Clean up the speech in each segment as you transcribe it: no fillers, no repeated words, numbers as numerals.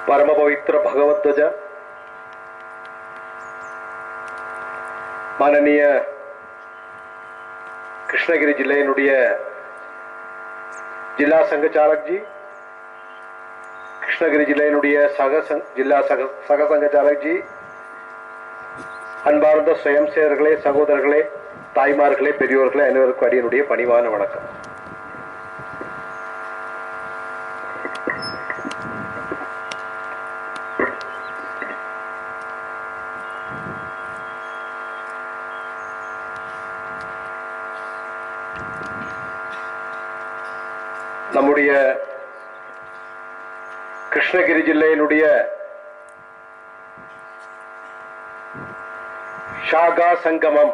परम पवित्र भगवध्वज माननीय कृष्णगिरी जिले जिला संघ चालक जी, कृष्णगिरी जिले जिला सह संघ चालक जी, அன்பார்ந்த स्वयं சேவர்களே, சகோதரர்களே, தாய்மார்களே, பெரியோர்களே, அனைவருக்கும் அடியனுடைய பணிவான வணக்கம். நம்முடைய கிருஷ்ணகிரி ஜில்லையினுடைய शागा संगमम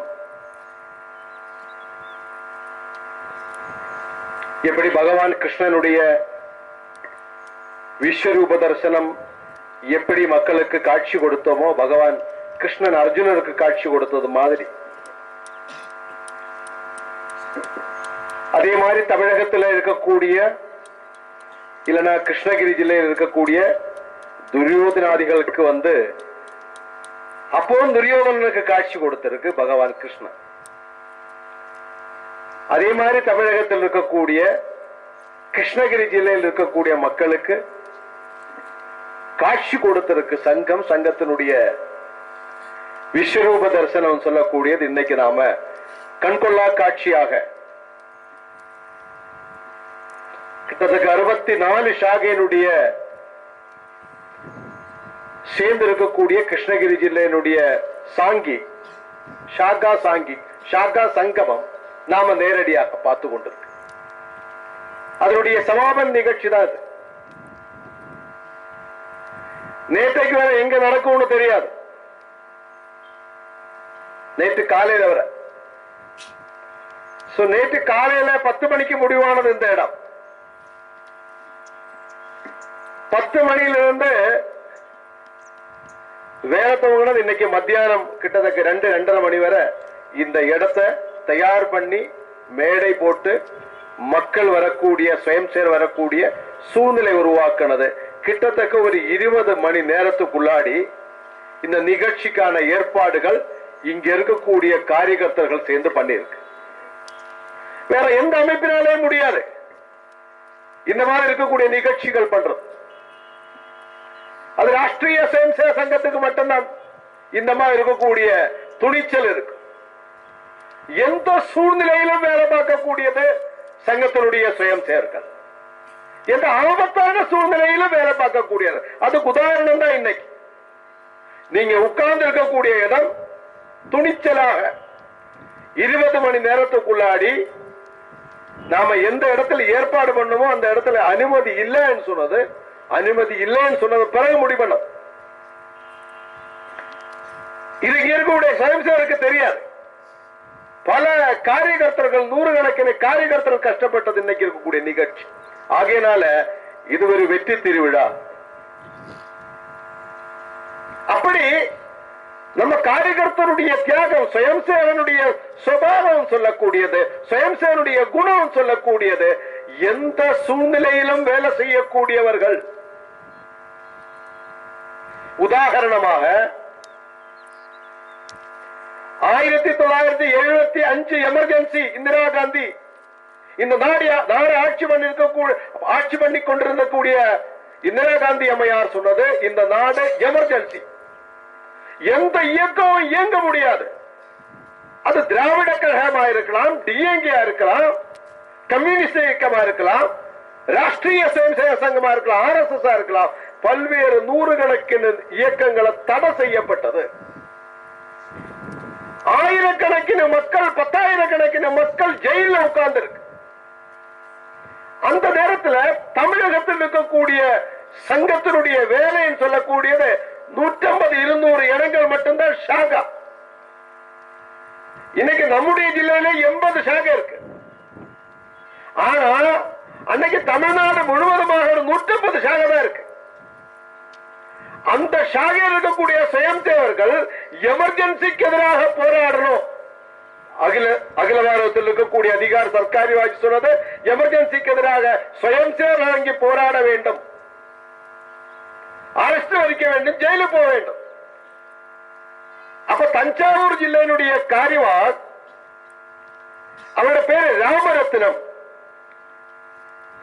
எப்படி பகவான் கிருஷ்ணனுடைய விஸ்வரூப தரிசனம் எப்படி மக்களுக்கு காட்சி கொடுத்தோமோ, பகவான் கிருஷ்ணன் அர்ஜுனருக்கு காட்சி கொடுத்தது மாதிரி அதே மாதிரி தமிழகத்தில் இருக்கக்கூடிய இல்லனா கிருஷ்ணகிரி ஜில்லையில் இருக்கக்கூடிய துரியோதனாதிகளுக்கு வந்து அப்போ துரியோதனனுக்கு காட்சி கொடுத்திருக்கு பகவான் கிருஷ்ணன். அதே மாதிரி தமிழகத்தில் இருக்கக்கூடிய கிருஷ்ணகிரி ஜில்லையில் இருக்கக்கூடிய மக்களுக்கு காட்சி கொடுத்திருக்கு சங்கம். சங்கத்தினுடைய விஸ்வரூப தரிசனம் சொல்லக்கூடியது இன்னைக்கு நாம கண்கொள்ளா காட்சியாக கிட்டத்தட்ட 64 ஷாகையினுடைய சேர்ந்து இருக்கக்கூடிய கிருஷ்ணகிரி ஜில்லையினுடைய ஷாகா சங்கமம் நாம நேரடியாக பார்த்து கொண்டிருக்கு. அதனுடைய சமாபன நிகழ்ச்சி தான் அது. நேற்றைக்கு வேற எங்க நடக்கும்னு தெரியாது. நேற்று காலையில வர நேற்று காலையில 10 மணிக்கு முடிவானது இந்த இடம். 10 மணியிலிருந்து வேலை துவங்கினது இன்னைக்கு மத்தியானம் கிட்டத்தட்ட 2-2:30 மணி வரை இந்த இடத்தை தயார் பண்ணி மேடை போட்டு மக்கள் வரக்கூடிய சுயம் சேர் வரக்கூடிய சூழ்நிலை உருவாக்கினது. கிட்டத்தட்ட ஒரு 20 மணி நேரத்துக்குள்ளாடி இந்த நிகழ்ச்சிக்கான ஏற்பாடுகள் இங்க இருக்கக்கூடிய காரியகர்த்தர்கள் சேர்ந்து பண்ணியிருக்கு. வேற எந்த அமைப்பினாலே முடியாது இந்த மாதிரி இருக்கக்கூடிய நிகழ்ச்சிகள் பண்றது. அது ராஷ்டிரிய சுயம் சேவ சங்கத்துக்கு மட்டும்தான் இந்த மாதிரி இருக்கக்கூடிய துணிச்சல் இருக்கு. எந்த சூழ்நிலையிலும் வேலை பார்க்கக்கூடியது சங்கத்தினுடைய சுயம் சேவர்கள். எந்த ஆபத்தான சூழ்நிலையிலும் வேலை பார்க்கக்கூடியது. அதுக்கு உதாரணம் தான் இன்னைக்கு நீங்க உட்கார்ந்து இருக்கக்கூடிய இடம். துணிச்சலாக 20 மணி நேரத்துக்குள்ளாடி நாம எந்த இடத்துல ஏற்பாடு பண்ணுமோ அந்த இடத்துல அனுமதி இல்லைன்னு சொன்னது பிறகு முடிவு. இது இருக்கக்கூடிய சுயம் சேவருக்கு தெரியாது. பல காரியகர்த்தர்கள், 100 கணக்கின காரியகர்த்தர்கள் கஷ்டப்பட்டது இன்னைக்கு இருக்கக்கூடிய நிகழ்ச்சி. ஆகையினால இது ஒரு வெற்றி திருவிழா. அப்படி நம்ம காரியகர்த்தருடைய தியாகம், சுயம் சேவனுடைய சுபாவம் சொல்லக்கூடியது, சுயம் சேவனுடைய குணம் சொல்லக்கூடியது. எந்த சூழ்நிலையிலும் வேலை செய்யக்கூடியவர்கள். உதாரணமாக 1975 எமர்ஜென்சி இந்திரா காந்தி இந்த நாடு ஆட்சி பண்ணி கொண்டிருந்தக்கூடிய இந்திரா காந்தி அம்மையார் சொன்னது, இந்த நாடு எமர்ஜென்சி, எந்த இயக்கமும் இயங்க முடியாது. அது திராவிட கழகமா இருக்கலாம், டிஎன்கே இருக்கலாம், கம்யூனிஸ்ட் இயக்கமா இருக்கலாம், ராஷ்டிரிய சுயம் சேவ சங்கமா இருக்கலாம், RSS இருக்கலாம். பல்வேறு 100 கணக்கின இயக்கங்களை தடை செய்யப்பட்டது. ஆயிரக்கணக்கின மக்கள், 10,000 கணக்கின மக்கள் ஜெயில உட்கார்ந்து இருக்கு. அந்த நேரத்தில் தமிழகத்தில் இருக்கக்கூடிய சங்கத்தினுடைய வேலைன்னு சொல்லக்கூடியது 150-200 இடங்கள் மட்டும்தான் ஷாகா. இன்னைக்கு நம்முடைய ஜில்லையில 80 ஷாகா இருக்கு. ஆனா அன்னைக்கு தமிழ்நாடு முழுவதுமாக 150 ஷாகா தான் இருக்கு. அந்த ஷாகையில் இருக்கக்கூடிய சுயம் சேவர்கள் எமர்ஜென்சிக்கு எதிராக போராடணும். அகில பாரதத்தில் இருக்கக்கூடிய அதிகார சர்க்காரி வாட்சி சொன்னது, எமர்ஜென்சிக்கு எதிராக சுயம் சேவர் வழங்கி போராட வேண்டும். அரெஸ்ட் வரிக்க வேண்டும், ஜெயிலுக்கு போக வேண்டும். அப்ப தஞ்சாவூர் ஜில்லையினுடைய காரிவாஸ், அவருடைய பேரு ராமரத்னம்,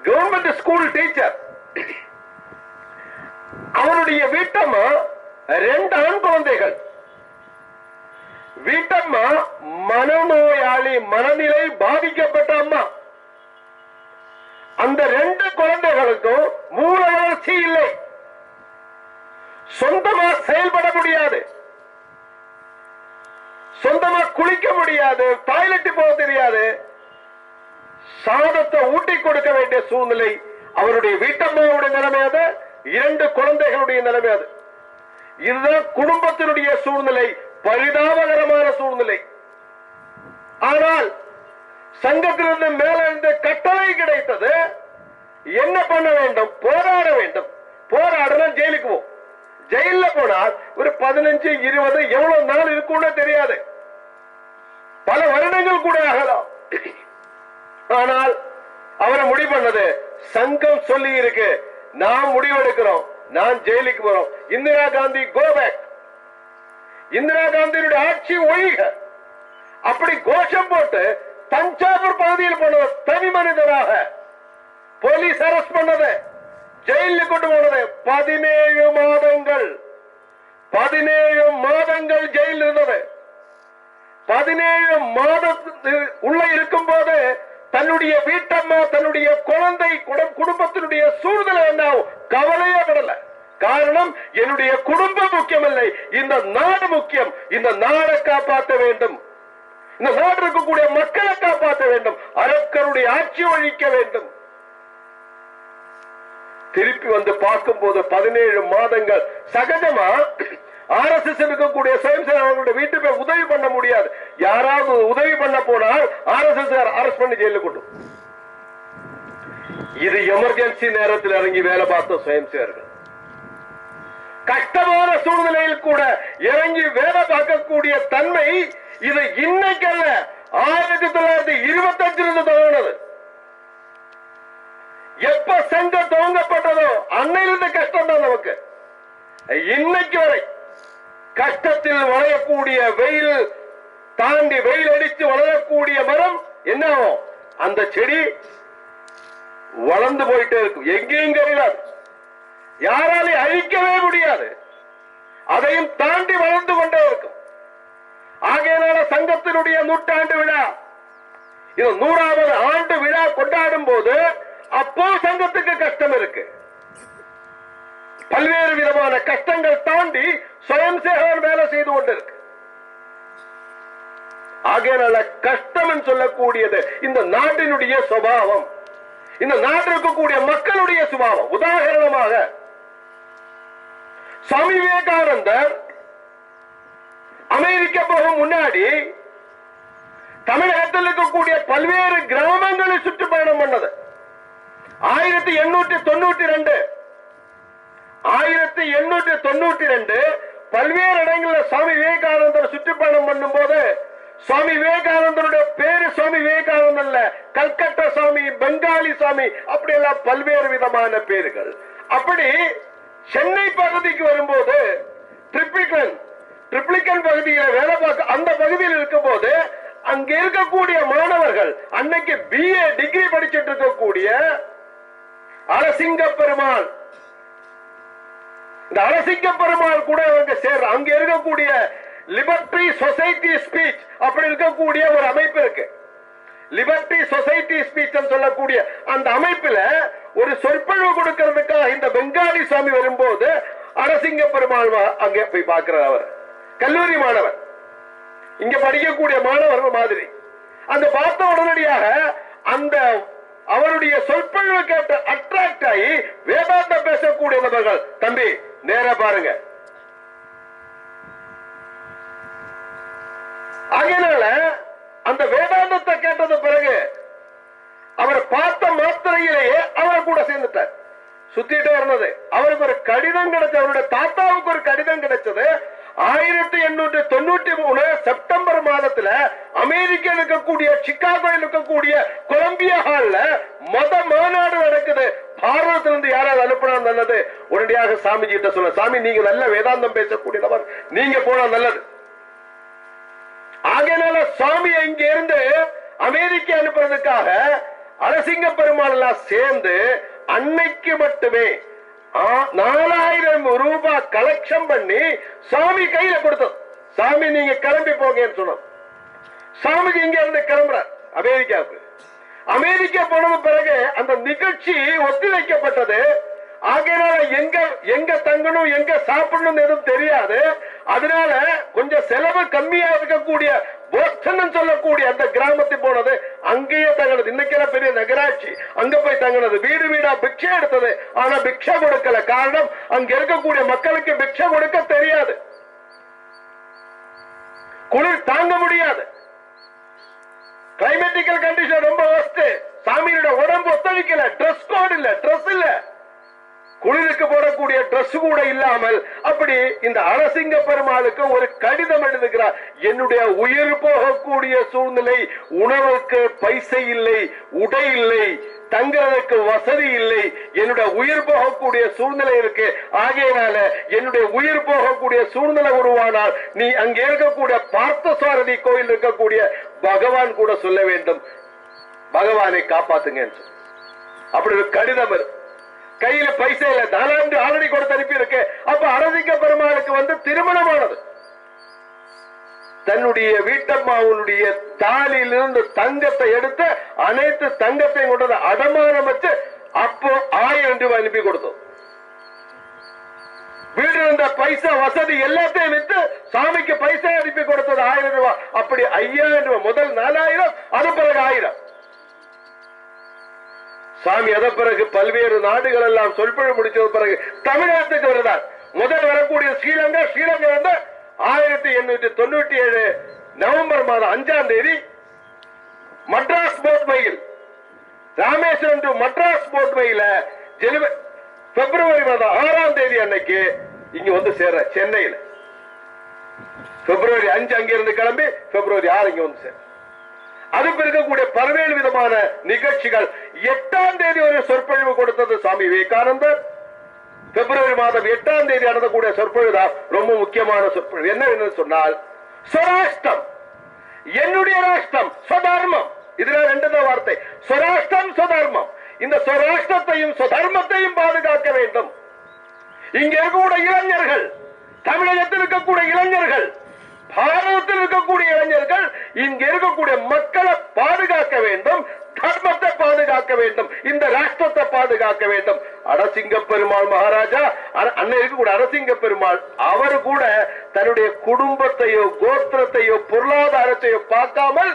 கவர்மெண்ட் ஸ்கூல் டீச்சர். அவருடைய வீட்டம்மா 2 ஆண் குழந்தைகள். வீட்டம்மா மனநோயாளி, மனநிலை பாதிக்கப்பட்ட அம்மா. அந்த 2 குழந்தைகளுக்கும் மூல வளர்ச்சி இல்லை, சொந்தமா செயல்பட முடியாது, சொந்தமா குளிக்க முடியாது, டாய்லெட் போக தெரியாது, சாதத்தை ஊட்டி கொடுக்க வேண்டிய சூழ்நிலை. அவருடைய வீட்டம்மாவுடைய நிலைமை அது, 2 குழந்தைகளுடைய நிலைமை அது. இதுதான் குடும்பத்தினுடைய சூழ்நிலை, பரிதாபகரமான சூழ்நிலை. ஆனால் சங்கத்திலிருந்து மேலிருந்து கட்டளை கிடைத்தது, என்ன பண்ண வேண்டும்? போராட வேண்டும். போராடணும், ஜெயிலுக்கு போ. ஜெயில போனால் ஒரு 15, 20 எவ்வளவு நாள் இருக்கும்னு தெரியாது, பல வருடங்கள் கூட ஆகலாம். ஆனால் அவரை முடிவு பண்ணது சங்கம் சொல்லி இருக்கு, நான் முடிவெடுக்கிறோம், நான் ஜெயிலுக்கு போறோம். இந்திரா காந்தி கோ பேக், இந்திரா காந்தியுடைய ஆட்சி ஒழிக, அப்படி கோஷம் போட்டு தஞ்சாவூர் பகுதியில் போனது. தனி மனிதராக போலீஸ் அரெஸ்ட் பண்ணது, ஜெயிலுக்கு கொண்டு போனது. 17 மாதங்கள், 17 மாதங்கள் ஜெயில் இருந்தது. 17 மாதத்துக்கு உள்ள இருக்கும் போது தன்னுடைய வீட்டம்மா, தன்னுடைய குழந்தை, குடும்பத்தினுடைய சூழ்நிலை என்ன கவலையே படல. காரணம், என்னுடைய குடும்பம் முக்கியமில்லை, இந்த நாடு முக்கியம். இந்த நாடை காப்பாற்ற வேண்டும், இந்த நாடு இருக்கக்கூடிய மக்களை காப்பாற்ற வேண்டும், அரக்கருடைய ஆட்சி ஒழிக்க வேண்டும். திருப்பி வந்து பார்க்கும் போது 17 மாதங்கள். சகஜமா RSS இருக்கக்கூடிய சுயம்சேவர்களுடைய வீட்டு போய் உதவி பண்ண முடியாது. யாராவது உதவி பண்ண போனால் RSS அரெஸ்ட் பண்ணி ஜெயிலுக்கு கொண்டு. இது எமர்ஜென்சி நேரத்தில் இறங்கி வேலை பார்த்த சுயம்சேவர்கள். கஷ்டமான சூழ்நிலையில் கூட இறங்கி வேலை பார்க்கக்கூடிய தன்மை இது இன்னைக்கல்ல, 1925 தொடங்கினது. எப்ப சங்கம் துவங்கப்பட்டதோ அன்னையிலிருந்து கஷ்டம் தான் நமக்கு. இன்னைக்கு வரை கஷ்டத்தில் வளையக்கூடிய, வெயில் தாண்டி வெயில் அடித்து வளரக்கூடிய மரம் என்ன ஆகும்? அந்த செடி வளர்ந்து போயிட்டே இருக்கும், எங்கேயும் கிடையாது, யாராலையும் அழிக்கவே முடியாது, அதையும் தாண்டி வளர்ந்து கொண்டே இருக்கும். ஆகையினால சங்கத்தினுடைய 100ஆண்டு விழா, இது 100வது ஆண்டு விழா கொண்டாடும் போது அப்போ சங்கத்துக்கு கஷ்டம் இருக்கு. பல்வேறு விதமான கஷ்டங்கள் தாண்டி சுயம் சேவகர் வேலை செய்து கொண்டிருக்கு. ஆகையினால கஷ்டம் சொல்லக்கூடியது இந்த நாட்டினுடைய சுபாவம், இந்த நாட்டில் இருக்கக்கூடிய மக்களுடைய சுபாவம். உதாரணமாக சுவாமி விவேகானந்தர் அமெரிக்க போகும் முன்னாடி தமிழகத்தில் இருக்கக்கூடிய பல்வேறு கிராமங்களை சுற்றுப்பயணம் பண்ணது. 1892 பல்வேறு இடங்களில் சுவாமி விவேகானந்தர் சுற்றுப்பயணம் பண்ணும் போது சுவாமி விவேகானந்தருடைய பேரு சுவாமி விவேகானந்தர் இல்ல, கல்கட்டா சுவாமி, பெங்காலி சுவாமி, அப்படி எல்லாம் பல்வேறு விதமான பேர்கள். அப்படி சென்னை பகுதிக்கு வரும்போது ட்ரிப்ளிகன் பகுதியில் வேலை பார்க்க, அந்த பகுதியில் இருக்கும் போது அங்க இருக்கக்கூடிய மாணவர்கள், அன்னைக்கு BA டிகிரி படிச்சுட்டு இருக்கக்கூடிய அரசிங்க பெருமாள், இந்த அரசிங்க பெருமாள் கூட அங்க இருக்கக்கூடிய லிபர்டி சொசைட்டி ஸ்பீச் அப்படி இருக்கக்கூடிய ஒரு அமைப்பு இருக்கு. லிபர்டி சொசைட்டி ஸ்பீச் சொல்லக்கூடிய அந்த அமைப்புல ஒரு சொற்பொழிவு கொடுக்கிறதுக்காக இந்த பெங்காலி சாமி வரும்போது அரசிங்க பெருமாள் அங்கே போய் பார்க்கிறார். அவர் கல்லூரி மாணவர், இங்க படிக்கக்கூடிய மாணவர்கள் மாதிரி. அந்த பார்த்த உடனடியாக அந்த அவருடைய சொற்பொழிவு கேட்டு அட்ராக்ட் ஆகி வேதாந்தம் பேசக்கூடியவர்கள், தம்பி நேர பாருங்க. அதனால அந்த வேதாந்தத்தை கேட்டது பிறகு அவர் பார்த்த மாத்திரையிலேயே அவர் கூட சேர்ந்துட்டார். சுத்திட்டே இருந்தது. அவருக்கு ஒரு கடிதம் கிடைச்சது, அவருடைய தாத்தாவுக்கு ஒரு கடிதம் கிடைச்சது. 1893 செப்டம்பர் மாதத்துல அமெரிக்கா இருக்கக்கூடிய சிகாகோவில் இருக்கக்கூடிய கொலம்பியா ஹால்ல மத மாநாடு நடக்குது. பாரதத்திலிருந்து யாராவது அனுப்பினா நல்லது, உடனடியாக சாமிஜி கிட்ட சொல்ல, சாமி நீங்க நல்ல வேதாந்தம் பேசக்கூடிய நபர், நீங்க போனா நல்லது. ஆகையினால சுவாமியை இங்க இருந்து அமெரிக்கா அனுப்புறதுக்காக அரசிங்க பெருமாள் எல்லாம் சேர்ந்து அன்னைக்கு மட்டுமே 4000 ரூபாய் கலெக்ஷன் பண்ணி சாமி கையில கொடுத்தோம். சாமி நீங்க கிளம்பி போங்கன்னு சொன்னோம். சாமிஜி இங்க இருந்து கிளம்புறார் அமெரிக்காவுக்கு. அமெரிக்கா போனது பிறகு அந்த நிகழ்ச்சி ஒத்திவைக்கப்பட்டது. ஆகையினால எங்க தங்கணும் எங்க சாப்பிடணும் எதுவும் தெரியாது. அதனால கொஞ்சம் செலவு கம்மியா இருக்கக்கூடிய போஸ்டன் சொல்லக்கூடிய அந்த கிராமத்துக்கு போனது, அங்கேயே தங்கினது. இன்னைக்கு பெரிய நகராட்சி, அங்க போய் தங்கினது. வீடு வீடா பிக்ஷை எடுத்தது, ஆனா பிக்ஷை கொடுக்கல. காரணம், அங்க இருக்கக்கூடிய மக்களுக்கு பிக்ஷை கொடுக்க தெரியாது, குளிர் தாங்க முடியாது, கிளைமேட்டிக்கல் கண்டிஷன் ரொம்ப வஸ்ட். சாமியோட உடம்பு ஒத்துழைக்கல, டிரெஸ் கோட் இல்ல, டிரெஸ் இல்ல, குளிருக்கு போடக்கூடிய டிரெஸ் கூட இல்லாமல் அப்படி இந்த அரசிங்க பெருமாளுக்கு ஒரு கடிதம் எழுதுகிறார். என்னுடைய உயிர் போகக்கூடிய சூழ்நிலை, உணவுக்கு பைசை இல்லை, உடை இல்லை, தங்குறதுக்கு வசதி இல்லை, என்னுடைய உயிர் போகக்கூடிய சூழ்நிலை இருக்கு. ஆகையினால என்னுடைய உயிர் போகக்கூடிய சூழ்நிலை உருவானால் நீ அங்கே இருக்கக்கூடிய பார்த்தசாரதி கோயில் இருக்கக்கூடிய பகவான் கூட சொல்ல வேண்டும், பகவானை காப்பாத்துங்க. அப்படி ஒரு கடிதம் இருக்கு. கையில பைசா இல்ல, 4 ஆல்ரெடி கொடுத்து அனுப்பி இருக்கு. அப்ப அரசிங்க பெருமாளுக்கு திருமணமானது. தன்னுடைய வீட்டம்மாவுடைய தாலியிலிருந்து தங்கத்தை எடுத்து அனைத்து தங்கத்தையும் கொண்டது அடமானம் வச்சு அப்போ 1000 ரூபாய் அனுப்பி கொடுத்தோம். வீடு இருந்த பைசா வசதி எல்லாத்தையும் வித்து சாமிக்கு பைசா அனுப்பி கொடுத்தது 1000 ரூபாய். அப்படி 5000 ரூபாய், முதல் 4000, அது பிறகு 1000. சாமி அத பிறகு பல்வேறு நாடுகள் எல்லாம் சொற்பொழி முடிச்சது பிறகு தமிழகத்துக்கு வருகிறார். முதல் வரக்கூடிய ஸ்ரீலங்கா வந்து 1897 நவம்பர் மாதம் 5ஆம் தேதி Madras boat mail, Rameswaram to Madras boat மைல பிப்ரவரி மாதம் 6ஆம் தேதி அன்னைக்கு இங்க சேர சென்னையில். பிப்ரவரி 5 அங்கிருந்து கிளம்பி பிப்ரவரி 6 இங்க சேர. அதுக்கு இருக்கக்கூடிய பல்வேறு விதமான நிகழ்ச்சிகள். 8ஆம் தேதி ஒரு சொற்பொழிவு கொடுத்தது சுவாமி விவேகானந்தர். பிப்ரவரி மாதம் 8ஆம் தேதி நடந்தக்கூடிய சொற்பொழிவு தான் ரொம்ப முக்கியமான சொற்பொழிவு. என்ன சொன்னால், ஸ்வராஷ்டிரம், என்னுடைய ராஷ்டிரம், ஸ்வதர்மம். இதுல 2 வார்த்தை, ஸ்வராஷ்டிரம் ஸ்வதர்மம். இந்த ஸ்வராஷ்டிரத்தையும் ஸ்வதர்மத்தையும் பாதுகாக்க வேண்டும். இங்க இருக்கக்கூடிய இளைஞர்கள், தமிழகத்தில் இருக்கக்கூடிய இளைஞர்கள், பாரதத்தில் இருக்கக்கூடிய இளைஞர்கள் இங்க இருக்கக்கூடிய மக்களை பாதுகாக்க வேண்டும், தர்மத்தை பாதுகாக்க வேண்டும், இந்த ராஷ்டிரத்தை பாதுகாக்க வேண்டும். அரசிங்க பெருமாள் மகாராஜா, அண்ணன் இருக்கக்கூடிய அரசிங்க பெருமாள், அவர் கூட தன்னுடைய குடும்பத்தையோ கோத்திரத்தையோ பொருளாதாரத்தையோ பார்க்காமல்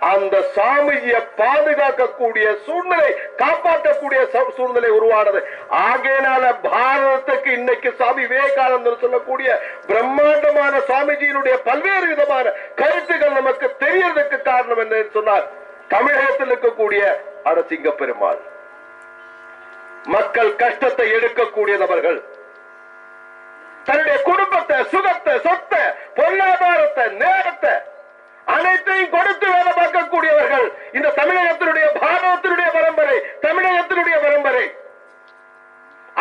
அந்த சாமியை பாதுகாக்கக்கூடிய சூழ்நிலை, காப்பாற்றக்கூடிய சூழ்நிலை உருவானது. ஆகையினால பாரதத்துக்கு இன்னைக்கு சாமி விவேகானந்தர் சொல்லக்கூடிய பிரம்மாண்டமான சாமிஜியினுடைய பல்வேறு விதமான கருத்துக்கள் நமக்கு தெரியறதுக்கு காரணம் என்ன சொன்னார், தமிழகத்தில் இருக்கக்கூடிய அரசிங்க பெருமாள். மக்கள் கஷ்டத்தை எடுக்கக்கூடியவர்கள், தன்னுடைய குடும்பத்தை, சுகத்தை, சொத்தை, பொருளாதாரத்தை, நேரத்தை அனைத்தையும் கொடுத்து வேலை பார்க்கக்கூடியவர்கள் இந்த தமிழகத்தினுடைய, பாரதத்தினுடைய பரம்பரை, தமிழகத்தினுடைய பரம்பரை.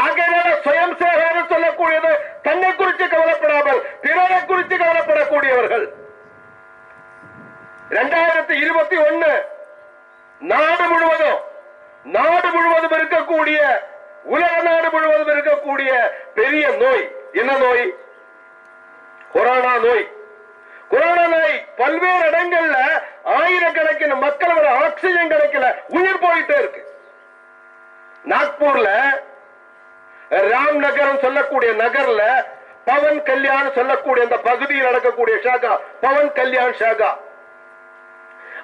ஆகையினால சுயம் சேவகர் சொல்லக்கூடியது தன்னை குறித்து கவலைப்படாமல் பிறரை குறித்து கவலைப்படக்கூடியவர்கள். 2021 நாடு முழுவதும் இருக்கக்கூடிய, உலக நாடு முழுவதும் இருக்கக்கூடிய பெரிய நோய் என்ன நோய்? கொரோனா நோய். கொரோனா நோய் பல்வேறு இடங்கள்ல ஆயிரக்கணக்கின மக்களோட ஆக்சிஜன் கிடைக்கல, உயிர் போயிட்டே இருக்கு. நாக்பூர்ல ராம் நகரம் சொல்லக்கூடிய நகர்ல பவன் கல்யாண் சொல்லக்கூடிய அந்த பகுதியில் நடக்கக்கூடிய ஷாகா, பவன் கல்யாண் ஷாகா,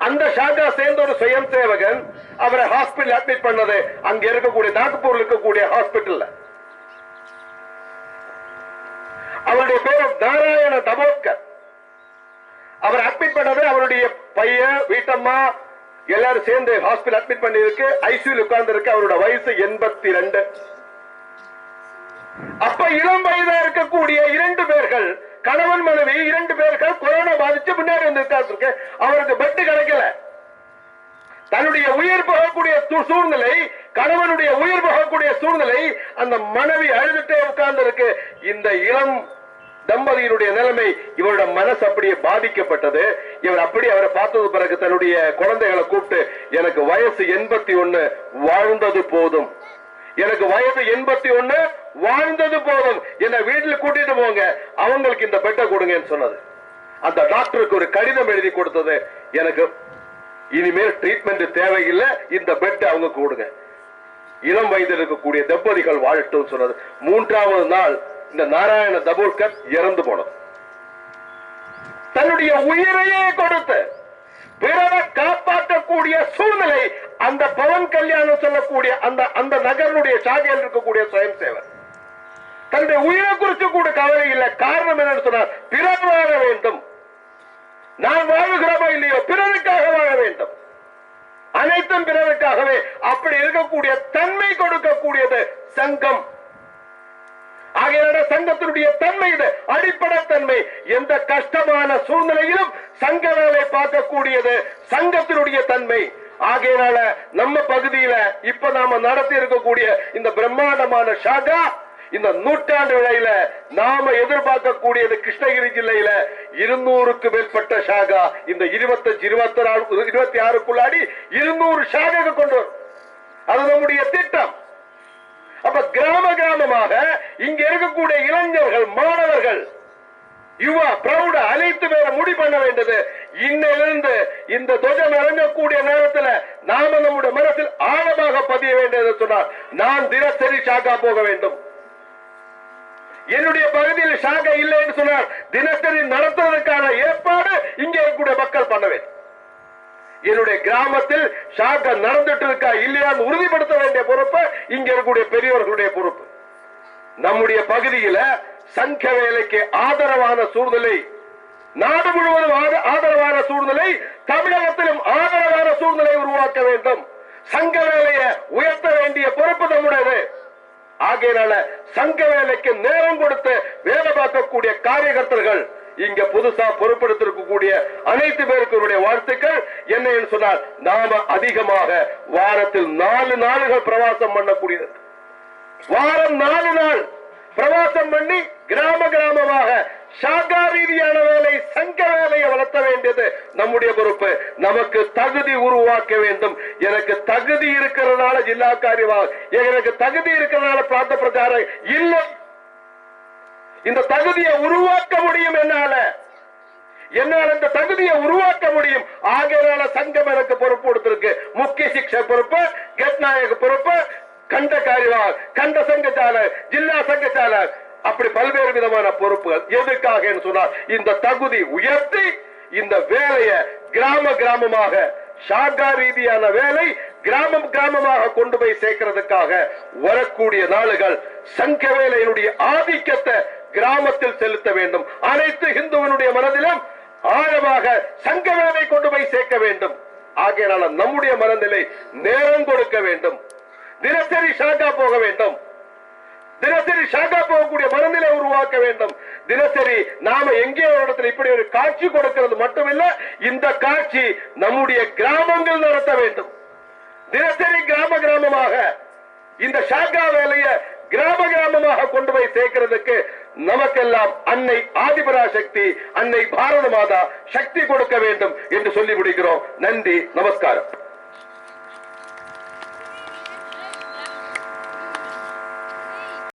அந்த ஷாகா சேர்ந்த ஒரு சுயம் சேவகன் அவரை ஹாஸ்பிட்டல் அட்மிட் பண்ணது. அங்க இருக்கக்கூடிய நாக்பூர்ல இருக்கக்கூடிய ஹாஸ்பிட்டல். அவருடைய பேரு நாராயண தபோத்கர். அவர் அட்மிட் பண்ணது, அவருடைய பையன், வீட்டம்மா எல்லாரும் சேர்ந்து ஹாஸ்பிட்டல் அட்மிட் பண்ணி இருக்கு. ஐசியூல உட்கார்ந்து இருக்கு. அவரோட வயசு 82. அப்ப இளம் வயதா இருக்கக்கூடிய 2 பேர்கள், கணவன் மனைவி 2 பேர்கள் கொரோனா பாதிச்சு முன்னாடி வந்து அவருக்கு பெட் கிடைக்கல. தன்னுடைய உயிர் போகக்கூடிய சூழ்நிலை, கணவனுடைய உயிர் போகக்கூடிய சூழ்நிலை, அந்த மனைவி அழுதுட்டே உட்கார்ந்து இருக்கு. இந்த இளம் தம்பதியினுடைய நிலைமை, இவரோட மனசு அப்படியே பாதிக்கப்பட்டது. இவர் அப்படி அவரை பார்த்தது பிறகு தன்னுடைய குழந்தைகளை கூப்பிட்டு, எனக்கு வயசு 81, வாழ்ந்தது போதும், எனக்கு வயது 81, வாழ்ந்தது போதும், என்ன வீட்டில் கூட்டிட்டு போங்க, அவங்களுக்கு இந்த பெட்டை கொடுங்கன்னு சொன்னது. அந்த டாக்டருக்கு ஒரு கடிதம் எழுதி கொடுத்தது, எனக்கு இனிமேல் ட்ரீட்மெண்ட் தேவையில்லை, இந்த பெட் அவங்க கொடுங்க, இளம் வயதில் இருக்கக்கூடிய தம்பதிகள் வாழட்டும் சொன்னது. 3வது நாள் இந்த நாராயண தபோல்கர் இறந்து போனது. தன்னுடைய உயிரையே கொடுத்து பிறரை காப்பாற்றக்கூடிய சூழ்நிலை அந்த பவன் கல்யாணம் சொல்லக்கூடிய அந்த நகருடைய சாகையில் இருக்கக்கூடிய சுயம் சேவர் தன்னுடைய உயிரை குறித்து கூட கவலை இல்லை. காரணம் என்னன்னு சொன்னார், பிறர் வாழ வேண்டும், நான் வாழுகிறோமோ இல்லையோ பிறருக்காக வாழ வேண்டும், அனைத்தும் பிறருக்காகவே. அப்படி இருக்கக்கூடிய தன்மை கொடுக்கக்கூடியது சங்கம். ஆகையான சங்கத்தினுடைய தன்மை இது, அடிப்படை தன்மை. எந்த கஷ்டமான சூழ்நிலையிலும் சங்க வேலை பார்க்கக்கூடியது சங்கத்தினுடைய தன்மை. ஆகையினால நம்ம பகுதியில இப்ப நாம நடத்தி இருக்கக்கூடிய இந்த பிரம்மாண்டமான ஷாகா, இந்த நூற்றாண்டு விலையில நாம எதிர்பார்க்கக்கூடியது கிருஷ்ணகிரி ஜில்லையில 200க்கு மேற்பட்ட ஷாகா இந்த 26க்குள்ளாடி 200 ஷாகா கொண்டு வரும். அது நம்முடைய திட்டம். அப்ப கிராம கிராமமாக இங்க இருக்கக்கூடிய இளைஞர்கள், மாணவர்கள், யுவா பிரௌட அனைத்து பேரை முடி பண்ண வேண்டியது. இன்னிலிருந்து இந்த துவஜம் இறங்கக்கூடிய நேரத்தில் நாம நம்முடைய மனசில் ஆழமாக பதிய வேண்டியது சொன்னார், நான் தினசரி ஷாகா போக வேண்டும். என்னுடைய பகுதியில் ஷாகா இல்லைன்னு சொன்னார், தினசரி நடத்துவதற்கான ஏற்பாடு இங்கே இருக்கக்கூடிய மக்கள் பண்ண வேண்டும். என்னுடைய கிராமத்தில் ஷாகா நடந்துட்டு இருக்கா இல்லையான்னு உறுதிப்படுத்த வேண்டிய பொறுப்பு இங்க இருக்கக்கூடிய பெரியவர்களுடைய பொறுப்பு. நம்முடைய பகுதியில சங்க வேலைக்கு ஆதரவான சூழ்நிலை, நாடு முழுவதும் ஆதரவான சூழ்நிலை, தமிழகத்திலும் ஆதரவான சூழ்நிலை உருவாக்க வேண்டும். சங்க வேலையை உயர்த்த வேண்டிய பொறுப்பு நம்முடையது. ஆகையினால சங்க வேலைக்கு நேரம் கொடுத்து வேலை பார்க்கக்கூடிய காரியகர்த்தர்கள் இங்க புதுசா பொறுப்பெடுத்திருக்கக்கூடிய அனைத்து பேருக்கு வாழ்த்துக்கள். என்ன சொன்னால், நாம அதிகமாக வாரத்தில் 4 நாளுகள் பிரவாசம் பண்ணக்கூடியது. வாரம் 4 நாள் பிரவாசம் பண்ணி கிராம கிராமமாக ஷாகா ரீதியான வேலை, சங்க வேலையை வளர்த்த வேண்டியது நம்முடைய பொறுப்பு. நமக்கு தகுதி உருவாக்க வேண்டும். எனக்கு தகுதி இருக்கிறதுனால ஜில்லா காரியமாக, எனக்கு தகுதி இருக்கிறதுனால பிராந்த பிரச்சாரம் இல்லை. இந்த தகுதியை உருவாக்க முடியும். என்னால இந்த தகுதியை உருவாக்க முடியும். ஆகையால சங்கம் எனக்கு பொறுப்பு கொடுத்திருக்கு. முக்கிய சிக்ஷக் பொறுப்பு, கட்நாயக பொறுப்பு, கண்ட காரியவாக, கண்ட சங்கச்சாலர், ஜில்லா சங்கச்சாலர், அப்படி பல்வேறு விதமான பொறுப்புகள். எதுக்காக சொன்னால், இந்த தகுதி உயர்த்தி இந்த வேலையை கிராம கிராமமாக ஷாகா ரீதியான வேலை கிராமம் கிராமமாக கொண்டு போய் சேர்க்கிறதுக்காக வரக்கூடிய நாளுகள் சங்க வேலையினுடைய ஆதிக்கத்தை கிராமத்தில் செலுத்த வேண்டும். அனைத்து இந்துவனுடைய மனதிலும் ஆழமாக சங்க வேலை கொண்டு போய் சேர்க்க வேண்டும். ஆகையால நம்முடைய மனநிலை நேரம் கொடுக்க வேண்டும். தினசரி ஷாகா போக வேண்டும். தினசரி ஷாகா போகக்கூடிய மனநிலை உருவாக்க வேண்டும். தினசரி நாம எங்கே ஒரு இடத்துல இப்படி ஒரு காட்சி கொடுக்கிறது மட்டுமில்ல, இந்த காட்சி நம்முடைய கிராமங்கள் நடத்த வேண்டும். தினசரி கிராம கிராமமாக இந்த ஷாகா வேலையை கிராம கிராமமாக கொண்டு போய் சேர்க்கிறதுக்கு நமக்கெல்லாம் அன்னை ஆதிபராசக்தி, அன்னை பாரத மாதா சக்தி கொடுக்க வேண்டும் என்று சொல்லி முடிக்கிறோம். நன்றி, நமஸ்காரம்.